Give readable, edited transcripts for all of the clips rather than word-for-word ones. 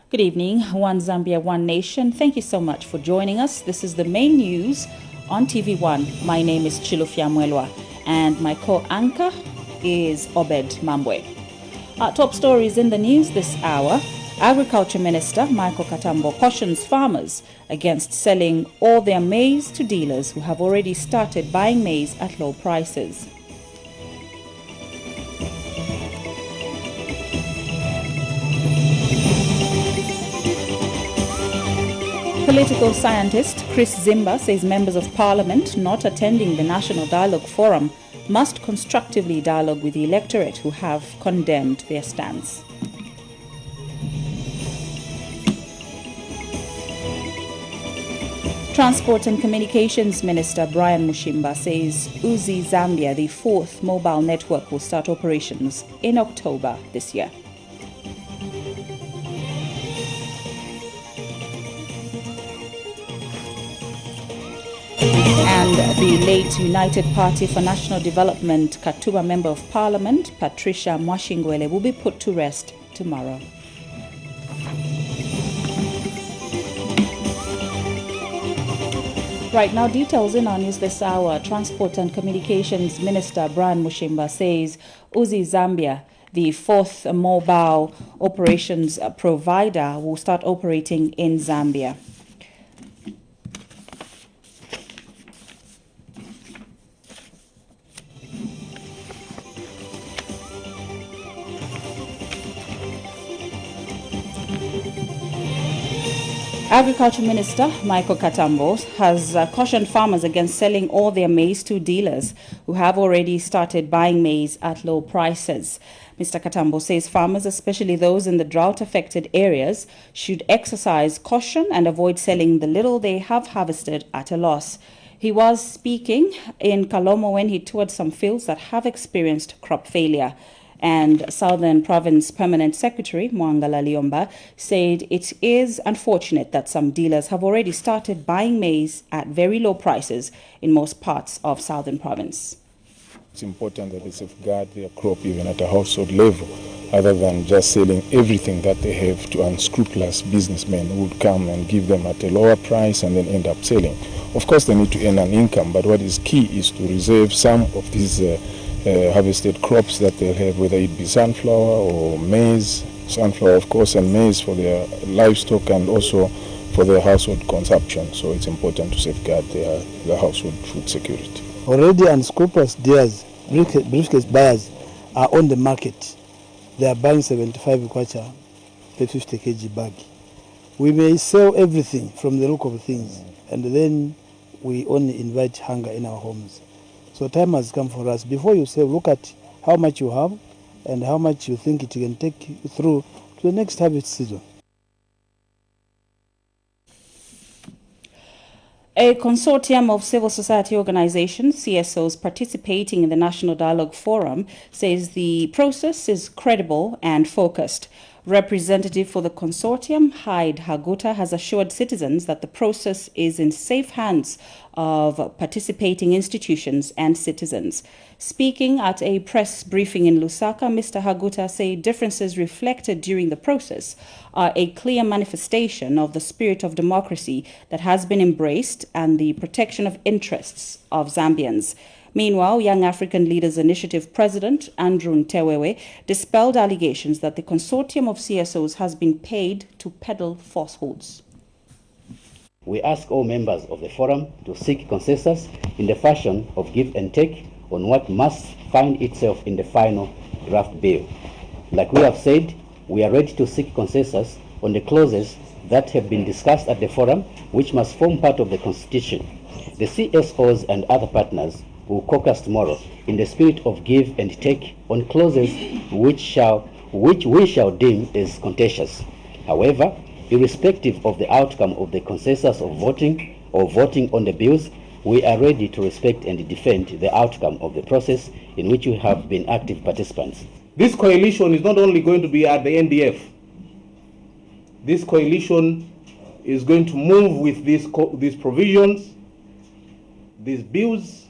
Good evening, One Zambia, One Nation. Thank you so much for joining us. This is the main news on TV1. My name is Chilufya Mwelwa and my co-anchor is Obed Mambwe. Our top stories in the news this hour. Agriculture Minister Michael Katambo cautions farmers against selling all their maize to dealers who have already started buying maize at low prices. Political scientist Chris Zimba says members of parliament not attending the National Dialogue Forum must constructively dialogue with the electorate who have condemned their stance. Transport and Communications Minister Brian Mushimba says ZNBC Zambia, the fourth mobile network, will start operations in October this year. And the late United Party for National Development Katuba Member of Parliament, Patricia Mwashingwele, will be put to rest tomorrow. Right now, details in our news this hour. Transport and Communications Minister Brian Mushimba says ZNBC Zambia, the fourth mobile operations provider, will start operating in Zambia. Agriculture Minister Michael Katambo has cautioned farmers against selling all their maize to dealers who have already started buying maize at low prices. Mr. Katambo says farmers, especially those in the drought-affected areas, should exercise caution and avoid selling the little they have harvested at a loss. He was speaking in Kalomo when he toured some fields that have experienced crop failure. And Southern Province Permanent Secretary Mwangala Liomba said it is unfortunate that some dealers have already started buying maize at very low prices in most parts of Southern Province. It's important that they safeguard their crop even at a household level, other than just selling everything that they have to unscrupulous businessmen who would come and give them at a lower price and then end up selling. Of course, they need to earn an income, but what is key is to reserve some of these harvested crops that they'll have, whether it be sunflower or maize, sunflower of course, and maize for their livestock and also for their household consumption. So it's important to safeguard their household food security. Already unscrupulous dealers, briefcase buyers are on the market. They are buying 75 kwacha per 50 kg bag. We may sell everything from the look of things, and then we only invite hunger in our homes. So time has come for us. Before you say, look at how much you have and how much you think it can take you through to the next harvest season. A consortium of civil society organizations, CSOs, participating in the National Dialogue Forum says the process is credible and focused. Representative for the consortium, Hyde Haguta, has assured citizens that the process is in safe hands of participating institutions and citizens. Speaking at a press briefing in Lusaka, Mr. Haguta said differences reflected during the process are a clear manifestation of the spirit of democracy that has been embraced and the protection of interests of Zambians. Meanwhile, Young African Leaders Initiative President Andrew Ntewewe dispelled allegations that the consortium of CSOs has been paid to peddle falsehoods. We ask all members of the forum to seek consensus in the fashion of give and take on what must find itself in the final draft bill. Like we have said, we are ready to seek consensus on the clauses that have been discussed at the forum, which must form part of the Constitution. The CSOs and other partners will caucus tomorrow in the spirit of give and take on clauses which we shall deem as contentious. However, irrespective of the outcome of the consensus of voting on the bills, we are ready to respect and defend the outcome of the process in which we have been active participants. This coalition is not only going to be at the NDF. This coalition is going to move with these provisions, these bills,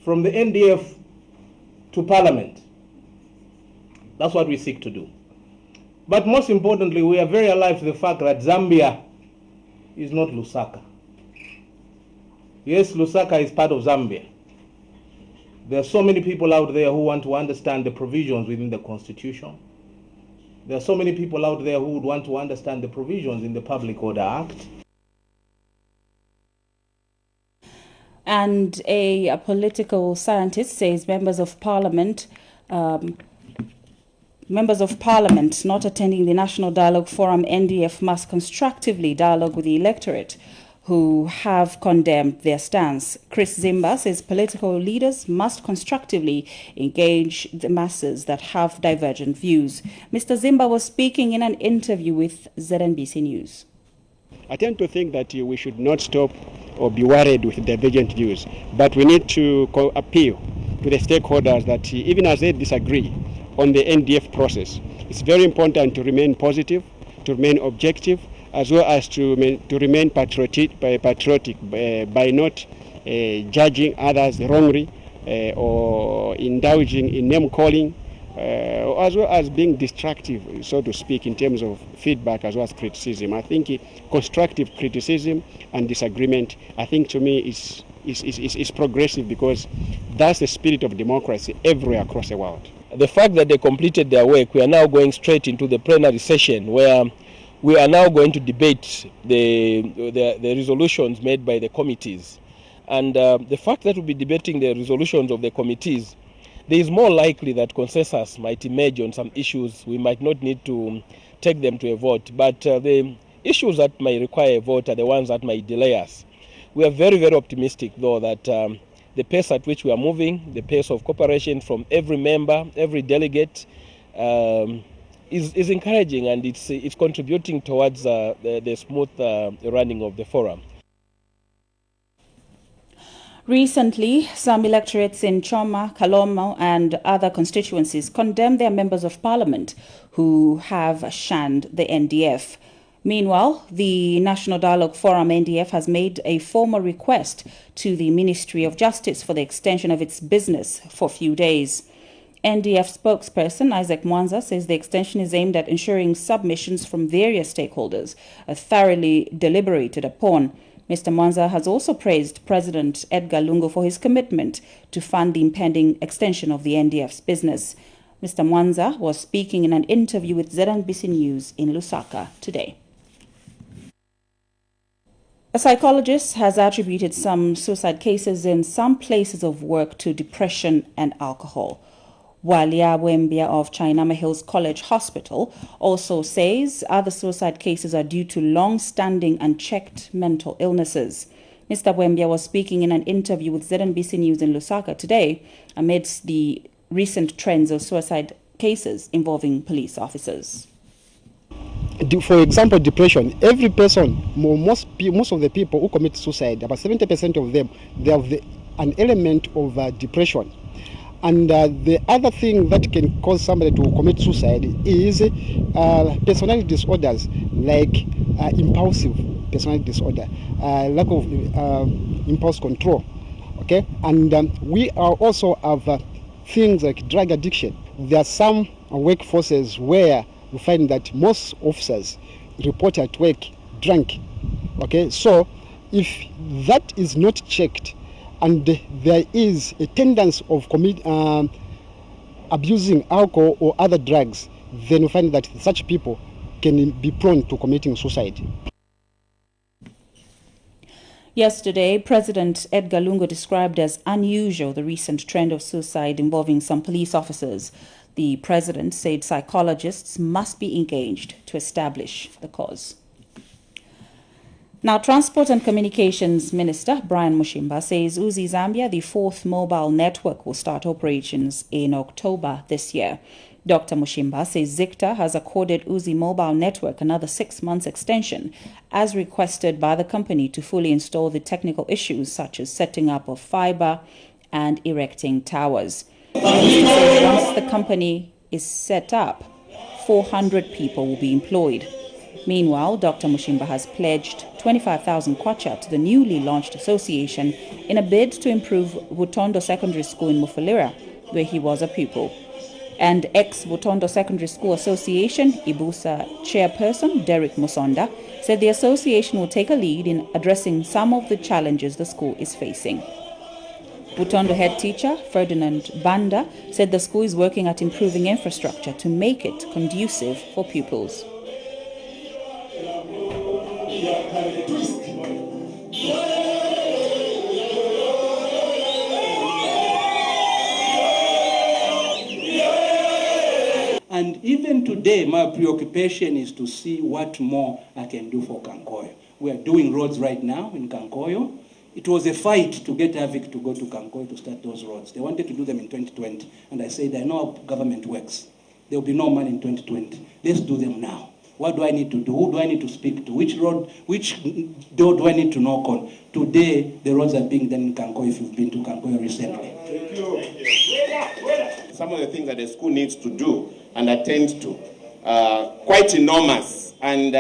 from the NDF to Parliament. That's what we seek to do. But most importantly, we are very alive to the fact that Zambia is not Lusaka. Yes, Lusaka is part of Zambia. There are so many people out there who want to understand the provisions within the Constitution. There are so many people out there who would want to understand the provisions in the Public Order Act. And a political scientist says members of parliament not attending the National Dialogue Forum NDF must constructively dialogue with the electorate who have condemned their stance. Chris Zimba says political leaders must constructively engage the masses that have divergent views. Mr. Zimba was speaking in an interview with ZNBC News. I tend to think that we should not stop or be worried with divergent views, but we need to appeal to the stakeholders that even as they disagree on the NDF process, it's very important to remain positive, to remain objective, as well as to remain patriotic by not judging others wrongly or indulging in name-calling, as well as being destructive, so to speak, in terms of feedback as well as criticism. I think constructive criticism and disagreement, I think to me is progressive, because that's the spirit of democracy everywhere across the world. The fact that they completed their work, we are now going straight into the plenary session where we are now going to debate the resolutions made by the committees. And the fact that we'll be debating the resolutions of the committees, there is more likely that consensus might emerge on some issues. We might not need to take them to a vote, but the issues that might require a vote are the ones that might delay us. We are very, very optimistic, though, that the pace at which we are moving, the pace of cooperation from every member, every delegate, is encouraging, and it's contributing towards the smooth running of the forum. Recently, some electorates in Choma, Kalomo and other constituencies condemned their members of parliament who have shunned the NDF. Meanwhile, the National Dialogue Forum NDF has made a formal request to the Ministry of Justice for the extension of its business for a few days. NDF spokesperson Isaac Mwanza says the extension is aimed at ensuring submissions from various stakeholders are thoroughly deliberated upon. Mr. Mwanza has also praised President Edgar Lungu for his commitment to fund the impending extension of the NDF's business. Mr. Mwanza was speaking in an interview with ZNBC News in Lusaka today. A psychologist has attributed some suicide cases in some places of work to depression and alcohol. Walia Wembia of Chainama Hills College Hospital also says other suicide cases are due to long-standing unchecked mental illnesses. Mr. Wembia was speaking in an interview with ZNBC News in Lusaka today amidst the recent trends of suicide cases involving police officers. For example, depression. Every person, most of the people who commit suicide, about 70% of them, they have an element of depression. And the other thing that can cause somebody to commit suicide is personality disorders, like impulsive personality disorder, lack of impulse control. Okay, and we are also have things like drug addiction. There are some workforces where we find that most officers report at work drunk. Okay, so if that is not checked, and there is a tendency of abusing alcohol or other drugs, then we find that such people can be prone to committing suicide. Yesterday, President Edgar Lungu described as unusual the recent trend of suicide involving some police officers. The president said psychologists must be engaged to establish the cause. Now, Transport and Communications Minister Brian Mushimba says ZNBC Zambia, the fourth mobile network, will start operations in October this year. Dr. Mushimba says ZICTA has accorded ZNBC Mobile Network another 6 months extension, as requested by the company to fully install the technical issues such as setting up of fiber and erecting towers. The minister says once the company is set up, 400 people will be employed. Meanwhile, Dr. Mushimba has pledged 25,000 kwacha to the newly launched association in a bid to improve Butondo Secondary School in Mufulira, where he was a pupil. And ex-Butondo Secondary School Association, Ibusa chairperson Derek Musonda, said the association will take a lead in addressing some of the challenges the school is facing. Butondo head teacher Ferdinand Banda said the school is working at improving infrastructure to make it conducive for pupils. And even today, my preoccupation is to see what more I can do for Kankoyo. We are doing roads right now in Kankoyo. It was a fight to get AVIC to go to Kankoyo to start those roads. They wanted to do them in 2020. And I said, I know how government works. There will be no money in 2020. Let's do them now. What do I need to do? Who do I need to speak to? Which road, which door do I need to knock on? Today, the roads are being done in Kankoyo, if you've been to Kankoyo recently. Some of the things that the school needs to do and attend to quite enormous. And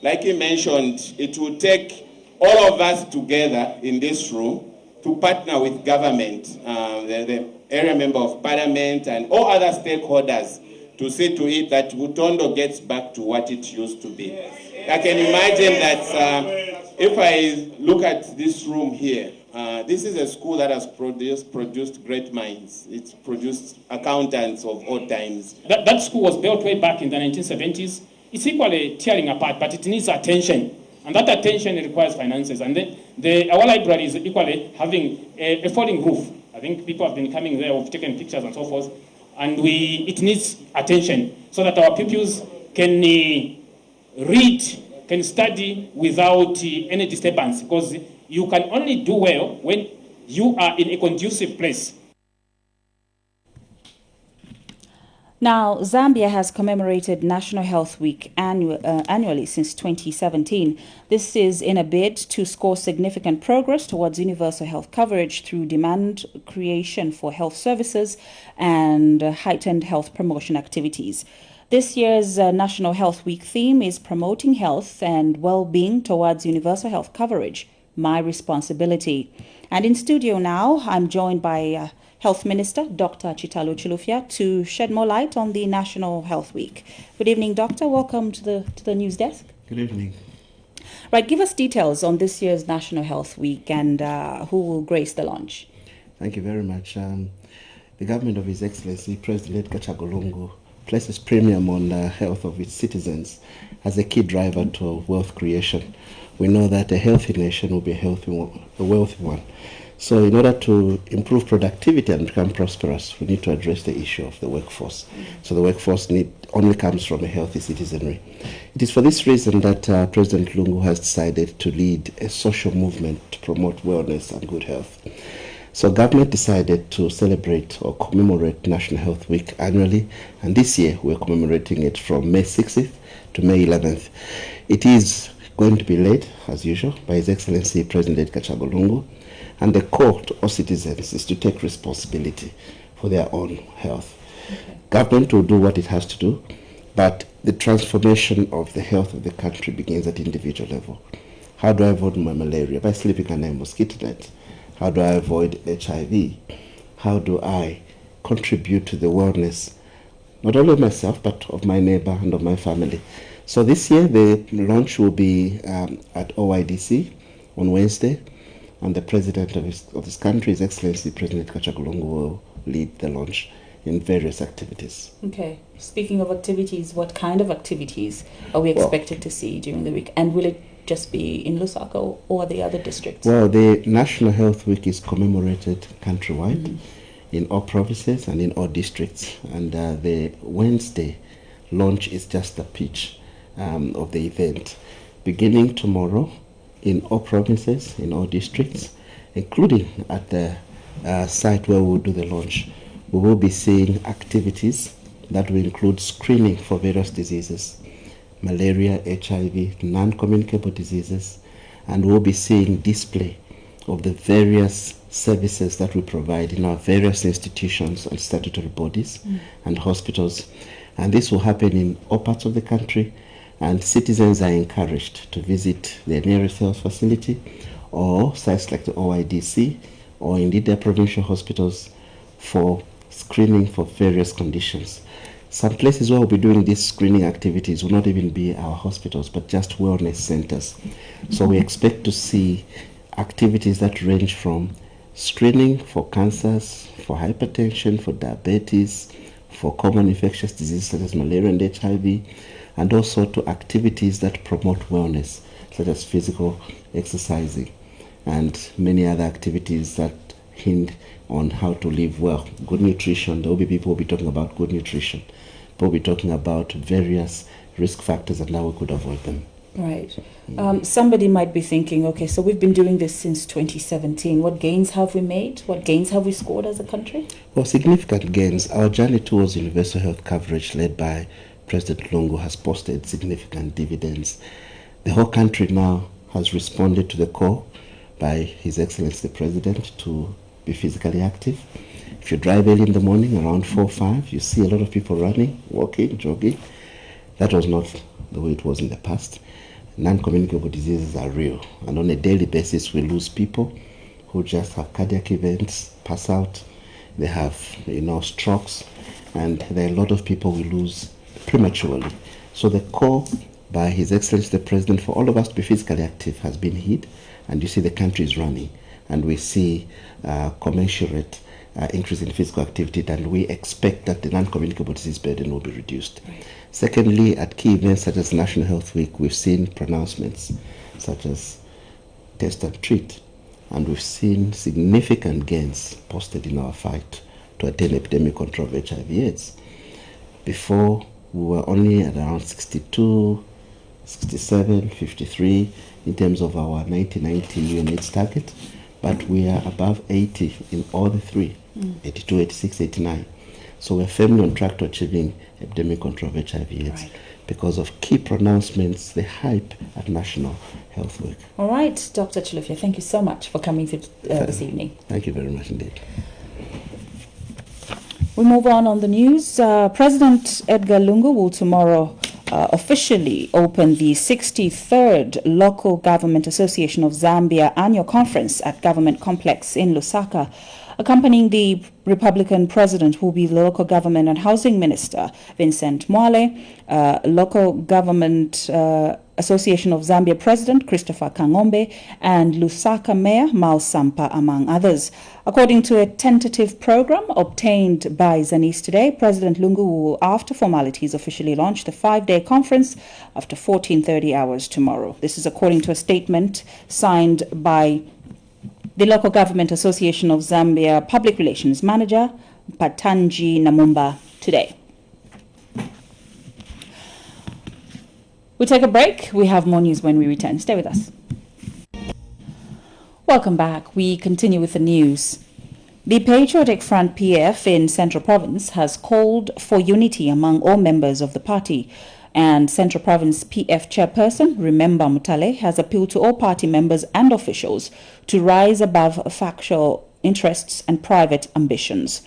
like you mentioned, it will take all of us together in this room to partner with government, the area member of parliament and all other stakeholders to see to it that Butondo gets back to what it used to be. I can imagine that if I look at this room here, this is a school that has produced great minds. It's produced accountants of all times. That school was built way back in the 1970s. It's equally tearing apart, but it needs attention. And that attention requires finances. And our library is equally having a falling roof. I think people have been coming there, have taken pictures and so forth. And it needs attention so that our pupils can read, can study without any disturbance. Because you can only do well when you are in a conducive place. Now, Zambia has commemorated National Health Week annually since 2017. This is in a bid to score significant progress towards universal health coverage through demand creation for health services and heightened health promotion activities. This year's National Health Week theme is promoting health and well-being towards universal health coverage, my responsibility. And in studio now, I'm joined by Health Minister Dr. Chitalo Chilufya to shed more light on the National Health Week. Good evening, Doctor. Welcome to the news desk. Good evening. Right, give us details on this year's National Health Week and who will grace the launch. Thank you very much. The government of His Excellency President Kachagolungu places premium on the health of its citizens as a key driver to wealth creation. We know that a healthy nation will be a wealthy one. So in order to improve productivity and become prosperous, we need to address the issue of the workforce. So the workforce only comes from a healthy citizenry. It is for this reason that President Lungu has decided to lead a social movement to promote wellness and good health. So government decided to celebrate or commemorate National Health Week annually, and this year we're commemorating it from May 6th to May 11th. It is going to be led, as usual, by His Excellency President Kachagolungu, and the call to all citizens is to take responsibility for their own health. Okay. Government will do what it has to do, but the transformation of the health of the country begins at individual level. How do I avoid my malaria? By sleeping under a mosquito net. How do I avoid HIV? How do I contribute to the wellness, not only of myself, but of my neighbor and of my family? So this year, the launch will be at OIDC on Wednesday, and the president of this country, His Excellency President Kachagolungu, will lead the launch in various activities. Okay. Speaking of activities, what kind of activities are we expected to see during the week? And will it just be in Lusaka or the other districts? Well, the National Health Week is commemorated countrywide in all provinces and in all districts. And the Wednesday launch is just a pitch of the event. Beginning tomorrow, in all provinces, in all districts, including at the site where we'll do the launch, we will be seeing activities that will include screening for various diseases, malaria, HIV, non-communicable diseases, and we'll be seeing display of the various services that we provide in our various institutions and statutory bodies and hospitals. And this will happen in all parts of the country, and citizens are encouraged to visit their nearest health facility or sites like the OIDC or indeed their provincial hospitals for screening for various conditions. Some places where we'll be doing these screening activities will not even be our hospitals, but just wellness centers. So we expect to see activities that range from screening for cancers, for hypertension, for diabetes, for common infectious diseases such as malaria and HIV, and also to activities that promote wellness, such as physical exercising and many other activities that hint on how to live well. Good nutrition, there will be people who will be talking about good nutrition. We'll be talking about various risk factors and how we could avoid them. Right. Somebody might be thinking, okay, so we've been doing this since 2017. What gains have we made? What gains have we scored as a country? Well, significant gains. Our journey towards universal health coverage led by President Lungu has posted significant dividends. The whole country now has responded to the call by His Excellency the President to be physically active. If you drive early in the morning around 4 or 5, you see a lot of people running, walking, jogging. That was not the way it was in the past. Non-communicable diseases are real, and on a daily basis we lose people who just have cardiac events, pass out, they have strokes, and there are a lot of people we lose prematurely. So the call by His Excellency the President for all of us to be physically active has been heard, and you see the country is running, and we see commensurate increase in physical activity, and we expect that the non-communicable disease burden will be reduced. Right. Secondly, at key events such as National Health Week, we've seen pronouncements such as test and treat, and we've seen significant gains posted in our fight to attain epidemic control of HIV/AIDS. Before, we were only at around 62, 67, 53 in terms of our 1990 UNAIDS target, but we are above 80 in all the three, 82, 86, 89. So we're firmly on track to achieving epidemic control of HIV/AIDS because of key pronouncements, the hype at National Health Week. All right, Dr. Chilufya, thank you so much for coming this evening. Thank you very much indeed. We move on the news. President Edgar Lungu will tomorrow officially open the 63rd Local Government Association of Zambia annual conference at Government Complex in Lusaka. Accompanying the Republican president will be the Local Government and Housing Minister, Vincent Mwale, Local Government Association of Zambia President, Christopher Kangombe, and Lusaka Mayor, Mal Sampa, among others. According to a tentative program obtained by Zanis today, President Lungu will, after formalities, officially launch the 5-day conference after 14:30 hours tomorrow. This is according to a statement signed by the Local Government Association of Zambia Public Relations Manager, Patanji Namumba, today. We'll take a break. We have more news when we return. Stay with us. Welcome back. We continue with the news. The Patriotic Front PF in Central Province has called for unity among all members of the party. And Central Province PF Chairperson, Remember Mutale, has appealed to all party members and officials to rise above factual interests and private ambitions.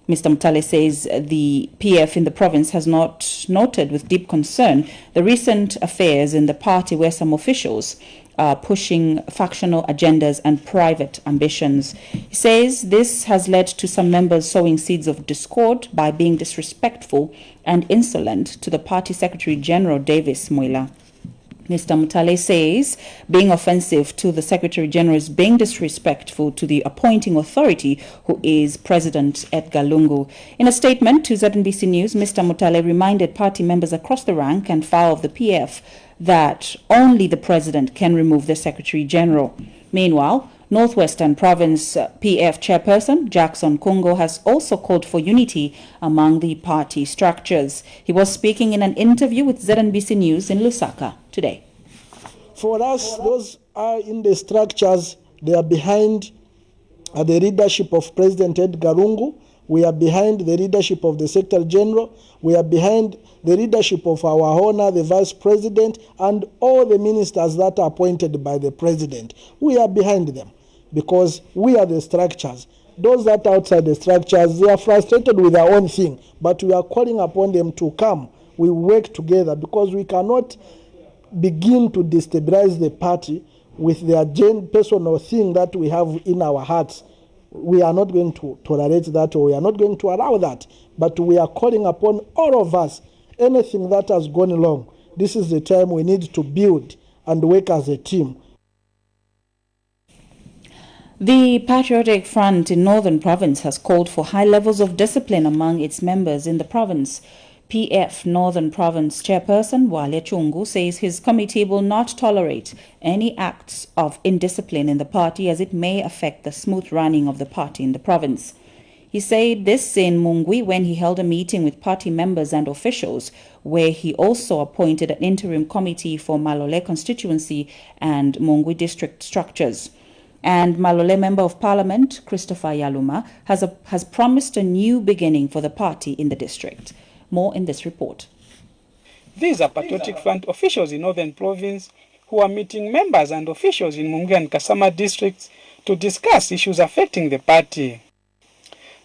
Mr. Mutale says the PF in the province has not noted with deep concern the recent affairs in the party where some officials are pushing factional agendas and private ambitions. He says this has led to some members sowing seeds of discord by being disrespectful and insolent to the party Secretary General Davis Mwila. Mr. Mutale says being offensive to the Secretary General is being disrespectful to the appointing authority, who is President Edgar Lungu. In a statement to ZNBC News, Mr. Mutale reminded party members across the rank and file of the PF that only the President can remove the Secretary General. Meanwhile, Northwestern Province PF Chairperson Jackson Kungo has also called for unity among the party structures. He was speaking in an interview with ZNBC News in Lusaka today. For us, those are in the structures, they are behind the leadership of President Edgar Lungu. We are behind the leadership of the Secretary General. We are behind the leadership of our honor, the Vice President, and all the ministers that are appointed by the President. We are behind them because we are the structures. Those that are outside the structures, they are frustrated with their own thing, but we are calling upon them to come. We work together because we cannot begin to destabilize the party with their personal thing that we have in our hearts. We are not going to tolerate that, or we are not going to allow that. But we are calling upon all of us, anything that has gone wrong, this is the time we need to build and work as a team. The Patriotic Front in Northern Province has called for high levels of discipline among its members in the province. PF Northern Province Chairperson Wale Chungu says his committee will not tolerate any acts of indiscipline in the party, as it may affect the smooth running of the party in the province. He said this in Mungwi when he held a meeting with party members and officials, where he also appointed an interim committee for Malole constituency and Mungwi district structures. And Malole Member of Parliament Christopher Yaluma has promised a new beginning for the party in the district. More in this report. These are Patriotic Front officials in Northern Province who are meeting members and officials in Mungwi and Kasama districts to discuss issues affecting the party.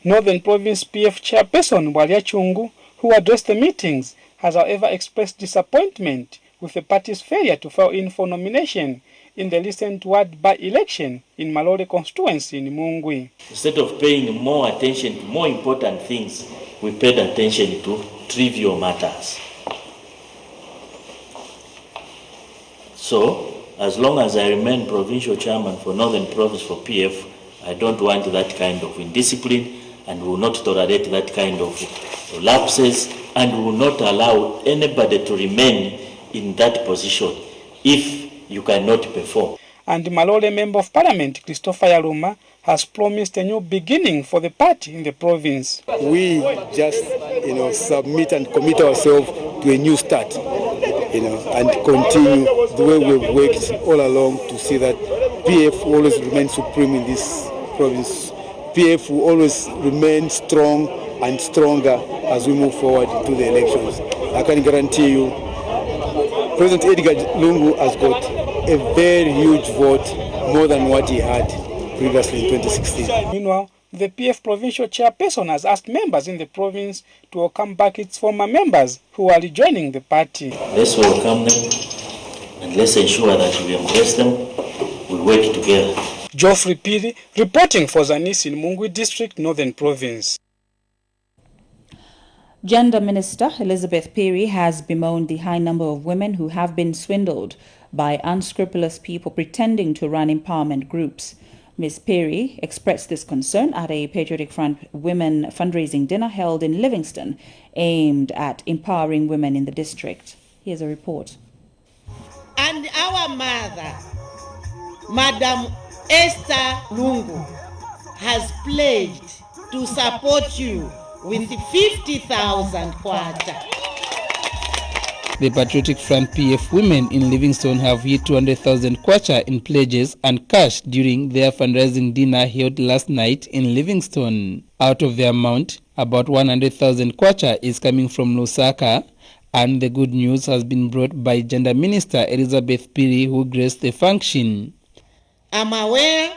Northern Province PF Chairperson Wale Chungu, who addressed the meetings, has however expressed disappointment with the party's failure to file in for nomination in the recent ward by-election in Malole constituency in Mungwi. Instead of paying more attention to more important things, we paid attention to trivial matters. So, as long as I remain provincial chairman for Northern Province for PF, I don't want that kind of indiscipline, and will not tolerate that kind of lapses, and will not allow anybody to remain in that position if you cannot perform. And Malole Member of Parliament Christopher Yaluma has promised a new beginning for the party in the province. We just, submit and commit ourselves to a new start, and continue the way we've worked all along to see that PF will always remain supreme in this province. PF will always remain strong and stronger as we move forward into the elections. I can guarantee you, President Edgar Lungu has got a very huge vote, more than what he had previously in 2016. Meanwhile, the PF provincial chairperson has asked members in the province to welcome back its former members who are rejoining the party. Let's welcome them and let's ensure that we embrace them, we work together. Geoffrey Piri reporting for Zanis in Mungwi District, Northern Province. Gender Minister Elizabeth Piri has bemoaned the high number of women who have been swindled by unscrupulous people pretending to run empowerment groups. Ms. Piri expressed this concern at a Patriotic Front Women fundraising dinner held in Livingston, aimed at empowering women in the district. Here's a report. And our mother, Madam Esther Lungu, has pledged to support you with 50,000 kwacha. The Patriotic Front PF women in Livingston have hit 200,000 kwacha in pledges and cash during their fundraising dinner held last night in Livingston. Out of the amount, about 100,000 kwacha is coming from Lusaka, and the good news has been brought by Gender Minister Elizabeth Piri, who graced the function. I'm aware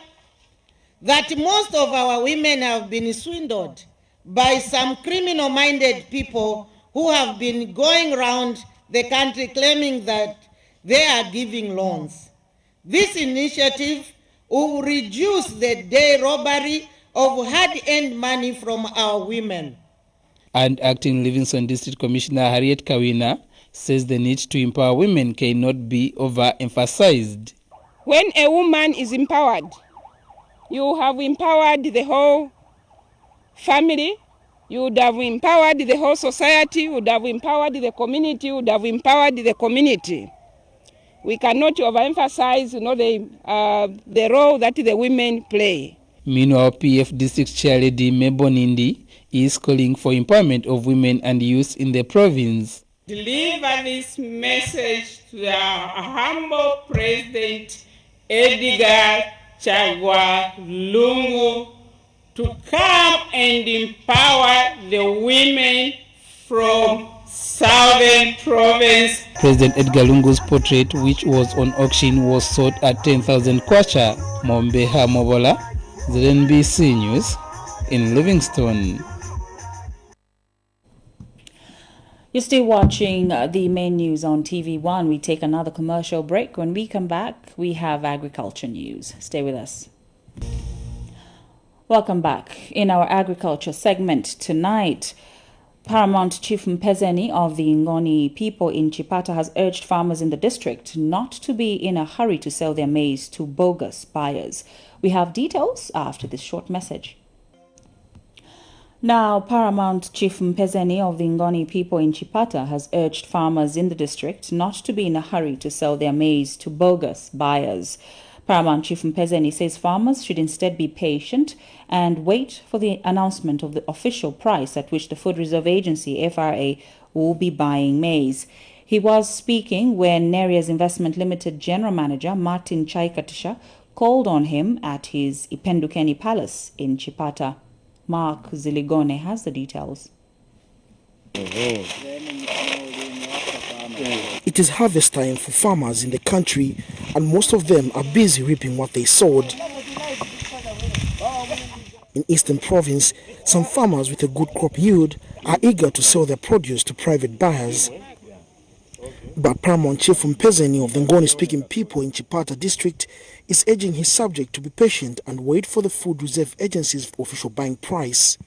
that most of our women have been swindled by some criminal-minded people who have been going around the country claiming that they are giving loans. This initiative will reduce the day robbery of hard-earned money from our women. And Acting Livingston District Commissioner Harriet Kawina says the need to empower women cannot be overemphasized. When a woman is empowered, you have empowered the whole family, you would have empowered the whole society, you would have empowered the community, you would have empowered the community. We cannot overemphasize, the role that the women play. Meanwhile, PF District Chair Lady Mebo Nindi is calling for empowerment of women and youth in the province. Deliver this message to our humble President Edgar Chagwa Lungu to come and empower the women from Southern Province. President Edgar Lungu's portrait, which was on auction, was sold at 10,000 kwacha. Mombeha Mobola, ZNBC News in Livingston. You're still watching the main news on TV1. We take another commercial break. When we come back, we have agriculture news. Stay with us. Welcome back. In our agriculture segment tonight, Paramount Chief Mpezeni of the Ngoni people in Chipata has urged farmers in the district not to be in a hurry to sell their maize to bogus buyers. We have details after this short message. Now, Paramount Chief Mpezeni of the Ngoni people in Chipata has urged farmers in the district not to be in a hurry to sell their maize to bogus buyers. Paramount Chief Mpezeni says farmers should instead be patient and wait for the announcement of the official price at which the Food Reserve Agency, FRA, will be buying maize. He was speaking when Neria's Investment Limited General Manager Martin Chaikatisha called on him at his Ipendukeni Palace in Chipata. Mark Ziligone has the details. It is harvest time for farmers in the country, and most of them are busy reaping what they sowed. In Eastern Province, some farmers with a good crop yield are eager to sell their produce to private buyers. But Paramount Chief Mpezeni of the Ngoni-speaking people in Chipata district is urging his subject to be patient and wait for the Food Reserve Agency's official buying price.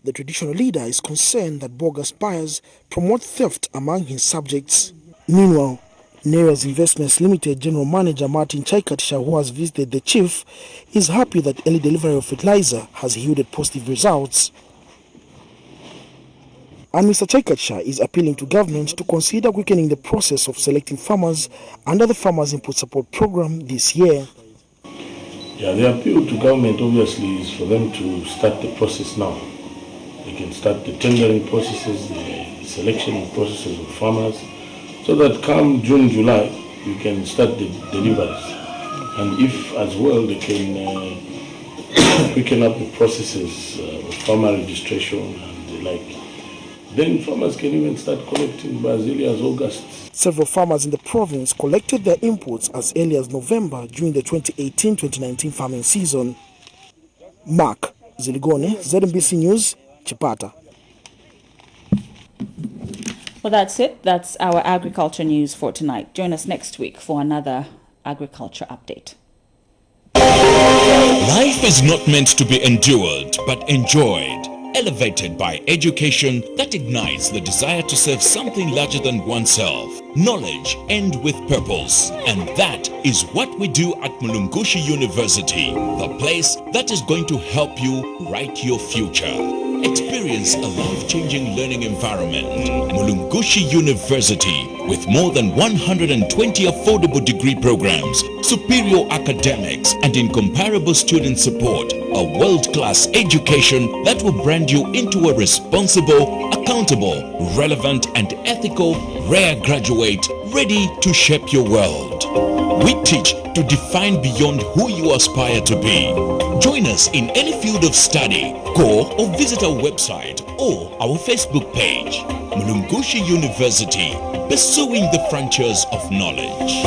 The traditional leader is concerned that bogus buyers promote theft among his subjects. Meanwhile, Neria's Investments Limited General Manager Martin Chaikatisha, who has visited the chief, is happy that early delivery of fertilizer has yielded positive results. And Mr. Chaikatisha is appealing to government to consider quickening the process of selecting farmers under the Farmers Input Support Program this year. Yeah, the appeal to government obviously is for them to start the process now. They can start the tendering processes, the selection processes of farmers, so that come June, July, you can start the deliveries. And if as well they can quicken up the processes of farmer registration and the like, then farmers can even start collecting by as early as August. Several farmers in the province collected their inputs as early as November during the 2018-2019 farming season. Mark Ziligone, ZNBC News, Chipata. Well, that's it. That's our agriculture news for tonight. Join us next week for another agriculture update. Life is not meant to be endured, but enjoyed. Elevated by education that ignites the desire to serve something larger than oneself. Knowledge and with purpose. And that is what we do at Mulungushi University, the place that is going to help you write your future. Experience a life-changing learning environment. Mulungushi University, with more than 120 affordable degree programs, superior academics, and incomparable student support. A world-class education that will brand you into a responsible, accountable, relevant, and ethical rare graduate ready to shape your world. We teach to define beyond who you aspire to be. Join us in any field of study. Go or visit our website or our Facebook page. Mulungushi University, pursuing the frontiers of knowledge.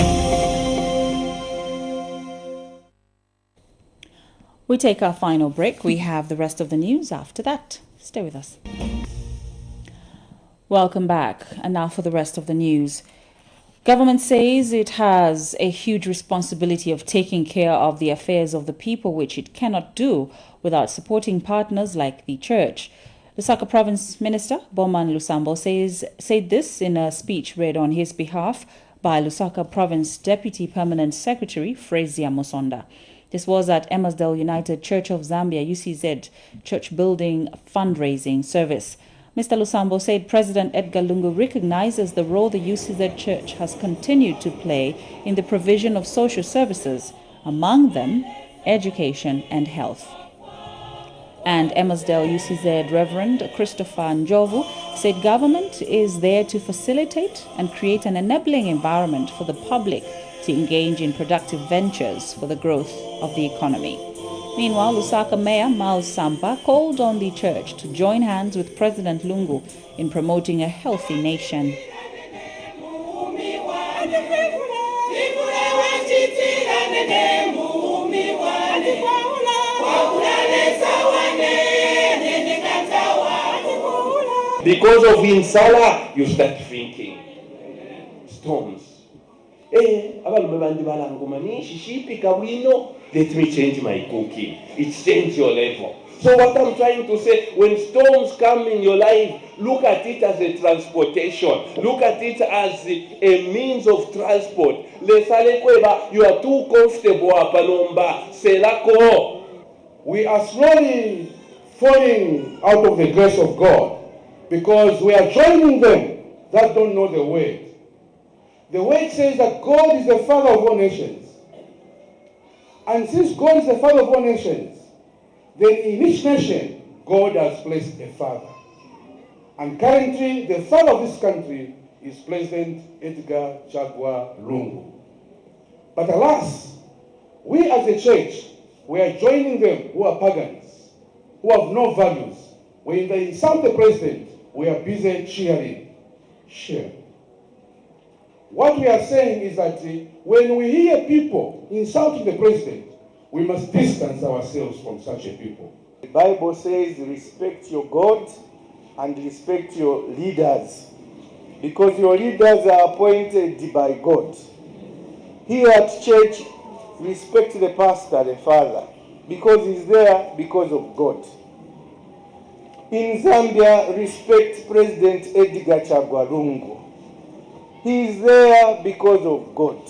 We take our final break. We have the rest of the news after that. Stay with us. Welcome back. And now for the rest of the news. Government says it has a huge responsibility of taking care of the affairs of the people, which it cannot do without supporting partners like the church. Lusaka Province Minister Boman Lusambo said this in a speech read on his behalf by Lusaka Province Deputy Permanent Secretary Frezia Musonda. This was at Emersdale United Church of Zambia, UCZ, church building fundraising service. Mr. Lusambo said President Edgar Lungu recognizes the role the UCZ Church has continued to play in the provision of social services, among them education and health. And Emersdale UCZ Reverend Christopher Njovu said government is there to facilitate and create an enabling environment for the public to engage in productive ventures for the growth of the economy. Meanwhile, Lusaka Mayor Miles Sampa called on the church to join hands with President Lungu in promoting a healthy nation. Because of insala, you start thinking storms. Let me change my cooking. It's change your level. So what I'm trying to say, when storms come in your life, look at it as a transportation. Look at it as a means of transport. You are too comfortable. We are slowly falling out of the grace of God because we are joining them that don't know the word. The word says that God is the Father of all nations. And since God is the Father of all nations, then in each nation, God has placed a father. And currently, the father of this country is President Edgar Chagwa Lungu. But alas, we as a church, we are joining them who are pagans, who have no values. When they insult the president, we are busy cheering. Share. What we are saying is that when we hear people insulting the president, we must distance ourselves from such a people. The Bible says respect your God and respect your leaders, because your leaders are appointed by God. Here at church, respect the pastor, the father, because he's there because of God. In Zambia, respect President Edgar Chagwa Lungu. He is there because of God.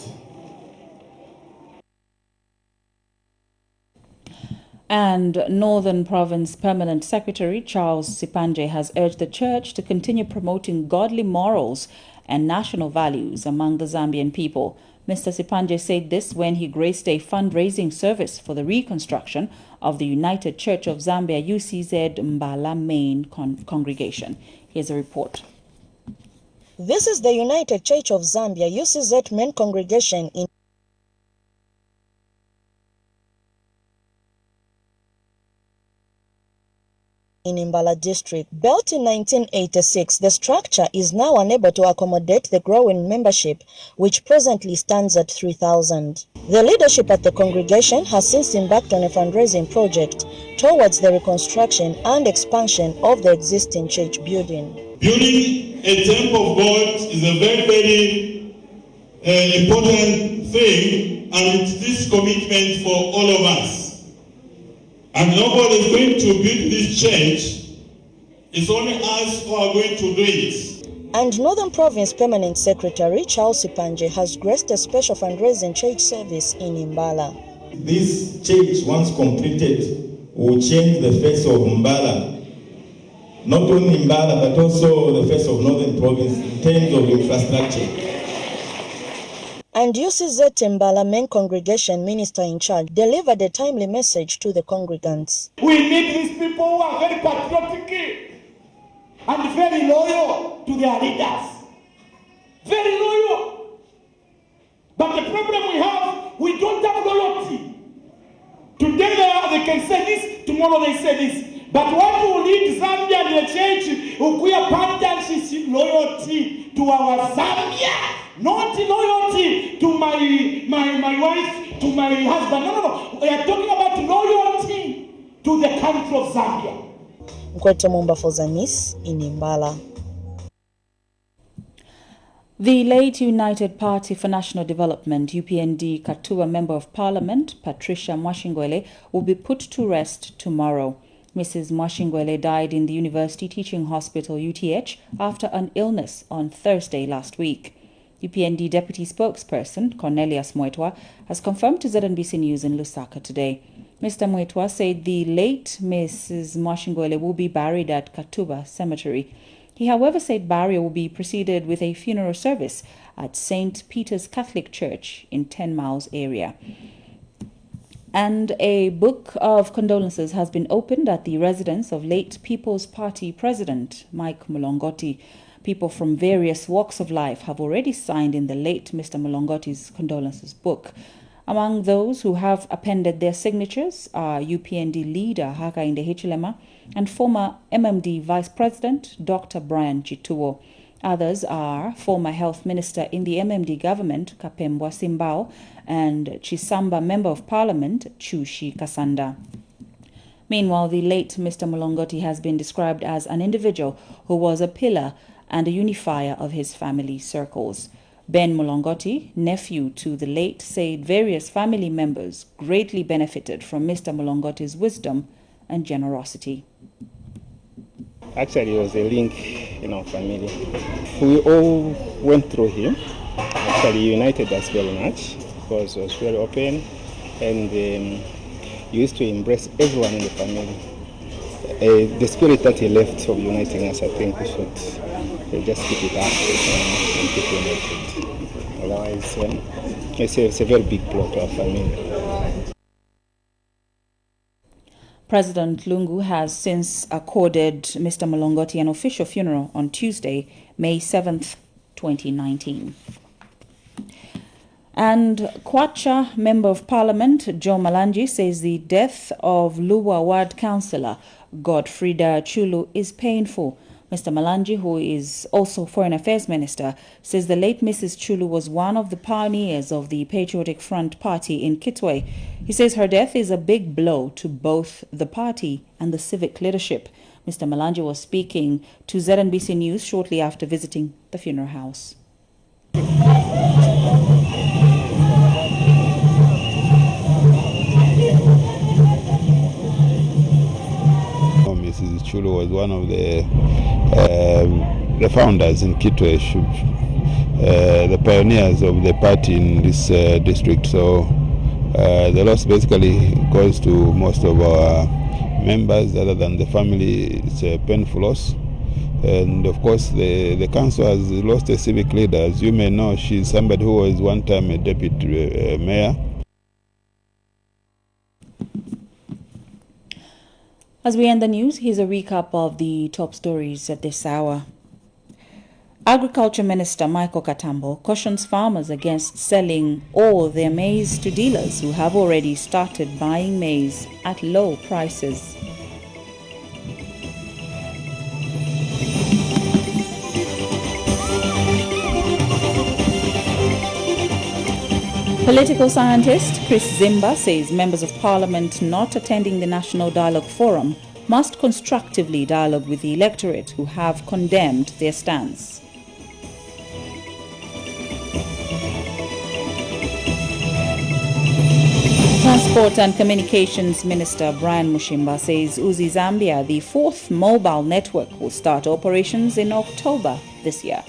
And Northern Province Permanent Secretary Charles Sipanje has urged the church to continue promoting godly morals and national values among the Zambian people. Mr. Sipanje said this when he graced a fundraising service for the reconstruction of the United Church of Zambia UCZ Mbala main congregation. Here's a report. This is the United Church of Zambia UCZ main congregation in Mbala district. Built in 1986, the structure is now unable to accommodate the growing membership, which presently stands at 3,000. The leadership at the congregation has since embarked on a fundraising project towards the reconstruction and expansion of the existing church building. Building a temple of God is a very, very important thing, and it's this commitment for all of us. And nobody is going to build this church. It's only us who are going to do it. And Northern Province Permanent Secretary Charles Sipanje has graced a special fundraising church service in Mbala. This church, once completed, will change the face of Mbala. Not only Mbala, but also the face of Northern Province in terms of infrastructure. And UCZ Mbala main congregation minister in charge delivered a timely message to the congregants. We need these people who are very patriotic and very loyal to their leaders. Very loyal. But the problem we have, we don't have loyalty. Today they can say this, tomorrow they say this. But what will lead Zambia and the church, we are partners, is loyalty to our Zambia. Not loyalty to my wife, to my husband. No. We are talking about loyalty to the country of Zambia. Mkwete Mumba for Zanis in Mbala. The late United Party for National Development, UPND Katuwa Member of Parliament, Patricia Mwashingwele, will be put to rest tomorrow. Mrs. Mwashingwele died in the University Teaching Hospital, UTH, after an illness on Thursday last week. UPND Deputy Spokesperson Cornelius Mwetwa has confirmed to ZNBC News in Lusaka today. Mr. Mwetwa said the late Mrs. Mwashingwele will be buried at Katuba Cemetery. He, however, said burial will be preceded with a funeral service at St. Peter's Catholic Church in 10 Miles area. And a book of condolences has been opened at the residence of late People's Party President Mike Mulongoti. People from various walks of life have already signed in the late Mr. Mulongoti's condolences book. Among those who have appended their signatures are UPND leader Hakainde Hichilema and former MMD Vice President Dr. Brian Chituo. Others are former Health Minister in the MMD government Kapembwa Simbao and Chisamba Member of Parliament Chushi Kasanda. Meanwhile, the late Mr. Mulongoti has been described as an individual who was a pillar and a unifier of his family circles. Ben Mulongoti, nephew to the late, said various family members greatly benefited from Mr. Mulongoti's wisdom and generosity. Actually, it was a link in our family. We all went through him. Actually, united us very much because he was very open and he used to embrace everyone in the family. The spirit that he left of uniting us, I think we should just keep it up and keep united. Otherwise, it's a very big blow to our family. President Lungu has since accorded Mr. Mulongoti an official funeral on Tuesday, May 7th, 2019. And Kwacha Member of Parliament Joe Malanji says the death of Luwa Ward Councillor Godfrida Chulu is painful. Mr. Malanji, who is also Foreign Affairs Minister, says the late Mrs. Chulu was one of the pioneers of the Patriotic Front Party in Kitwe. He says her death is a big blow to both the party and the civic leadership. Mr. Malanji was speaking to ZNBC News shortly after visiting the funeral house. Mrs. Chulu was one of the founders in Kitwe, the pioneers of the party in this district. So the loss basically goes to most of our members. Other than the family, it's a painful loss. And of course, the council has lost a civic leader. As you may know, she's somebody who was one time a deputy mayor. As we end the news, here's a recap of the top stories at this hour. Agriculture Minister Michael Katambo cautions farmers against selling all their maize to dealers who have already started buying maize at low prices. Political scientist Chris Zimba says members of parliament not attending the National Dialogue Forum must constructively dialogue with the electorate who have condemned their stance. Transport and Communications Minister Brian Mushimba says ZNBC Zambia, the fourth mobile network, will start operations in October this year.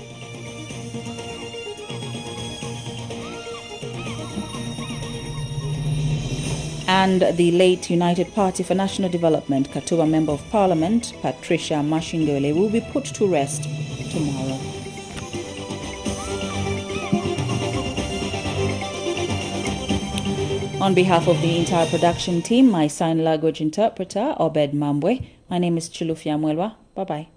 And the late United Party for National Development Katuba Member of Parliament Patricia Mashingole will be put to rest tomorrow. On behalf of the entire production team, my sign language interpreter Obed Mambwe, my name is Chilufia Mwelwa. Bye-bye.